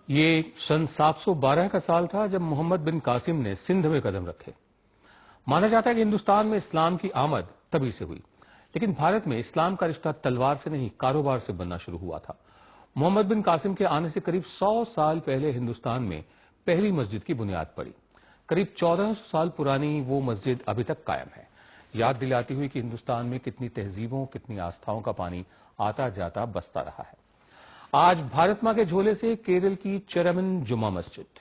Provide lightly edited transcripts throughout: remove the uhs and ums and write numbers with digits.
ये सन 712 का साल था जब मोहम्मद बिन कासिम ने सिंध में कदम रखे। माना जाता है कि हिंदुस्तान में इस्लाम की आमद तभी से हुई, लेकिन भारत में इस्लाम का रिश्ता तलवार से नहीं, कारोबार से बनना शुरू हुआ था। मोहम्मद बिन कासिम के आने से करीब 100 साल पहले हिंदुस्तान में पहली मस्जिद की बुनियाद पड़ी। करीब 1400 साल पुरानी वो मस्जिद अभी तक कायम है, याद दिलाती हुई कि हिंदुस्तान में कितनी तहजीबों, कितनी आस्थाओं का पानी आता जाता बसता रहा है। आज भारत मां के झोले से केरल की चेरामन जुमा मस्जिद।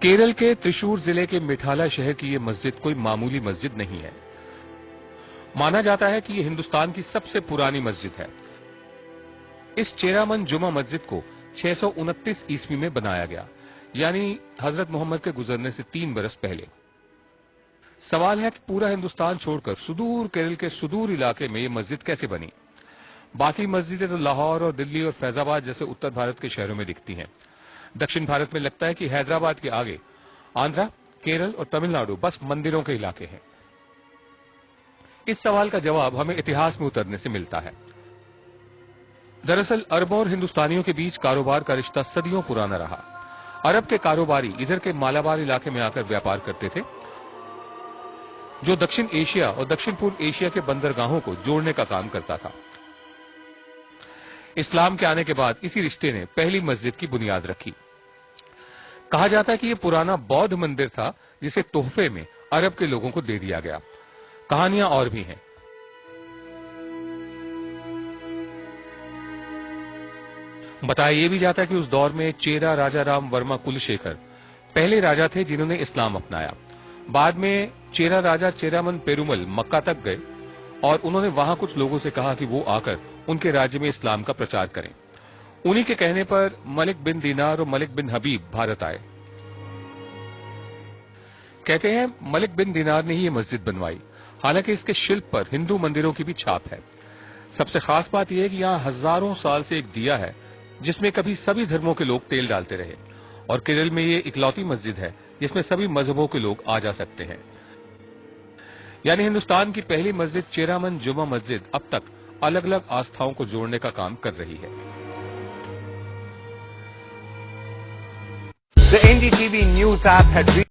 केरल के त्रिशूर जिले के मिठाला शहर की यह मस्जिद कोई मामूली मस्जिद नहीं है। माना जाता है कि यह हिंदुस्तान की सबसे पुरानी मस्जिद है। इस चेरामन जुमा मस्जिद को 629 ईस्वी में बनाया गया, यानी हजरत मोहम्मद के गुजरने से 3 बरस पहले। सवाल है कि पूरा हिंदुस्तान छोड़कर सुदूर केरल के सुदूर इलाके में यह मस्जिद कैसे बनी। बाकी मस्जिदें तो लाहौर और दिल्ली और फैजाबाद जैसे उत्तर भारत के शहरों में दिखती हैं। दक्षिण भारत में लगता है कि हैदराबाद के आगे आंध्रा, केरल और तमिलनाडु बस मंदिरों के इलाके हैं। इस सवाल का जवाब हमें इतिहास में उतरने से मिलता है। दरअसल अरबों और हिंदुस्तानियों के बीच कारोबार का रिश्ता सदियों पुराना रहा। अरब के कारोबारी इधर के मालाबार इलाके में आकर व्यापार करते थे, जो दक्षिण एशिया और दक्षिण पूर्व एशिया के बंदरगाहों को जोड़ने का काम करता था। इस्लाम के आने के बाद इसी रिश्ते ने पहली मस्जिद की बुनियाद रखी। कहा जाता है कि यह पुराना बौद्ध मंदिर था जिसे तोहफे में अरब के लोगों को दे दिया गया। कहानियां और भी हैं। बताया यह भी जाता है कि उस दौर में चेरा राजा राम वर्मा कुलशेखर पहले राजा थे जिन्होंने इस्लाम अपनाया। बाद में चेरा राजा चेरामन पेरुमल मक्का तक गए और उन्होंने वहां कुछ लोगों से कहा कि वो आकर उनके राज्य में इस्लाम का प्रचार करें। उन्हीं के कहने पर मलिक बिन दीनार और मलिक बिन हबीब भारत आए। कहते हैं मलिक बिन दीनार ने ही ये मस्जिद बनवाई। हालांकि इसके शिल्प पर हिंदू मंदिरों की भी छाप है। सबसे खास बात यह है कि यहाँ हजारों साल से एक दिया है जिसमें कभी सभी धर्मों के लोग तेल डालते रहे, और केरल में ये इकलौती मस्जिद है जिसमें सभी मजहबों के लोग आ जा सकते हैं। यानी हिंदुस्तान की पहली मस्जिद चेरामन जुमा मस्जिद अब तक अलग अलग आस्थाओं को जोड़ने का काम कर रही है। The NDTV News app had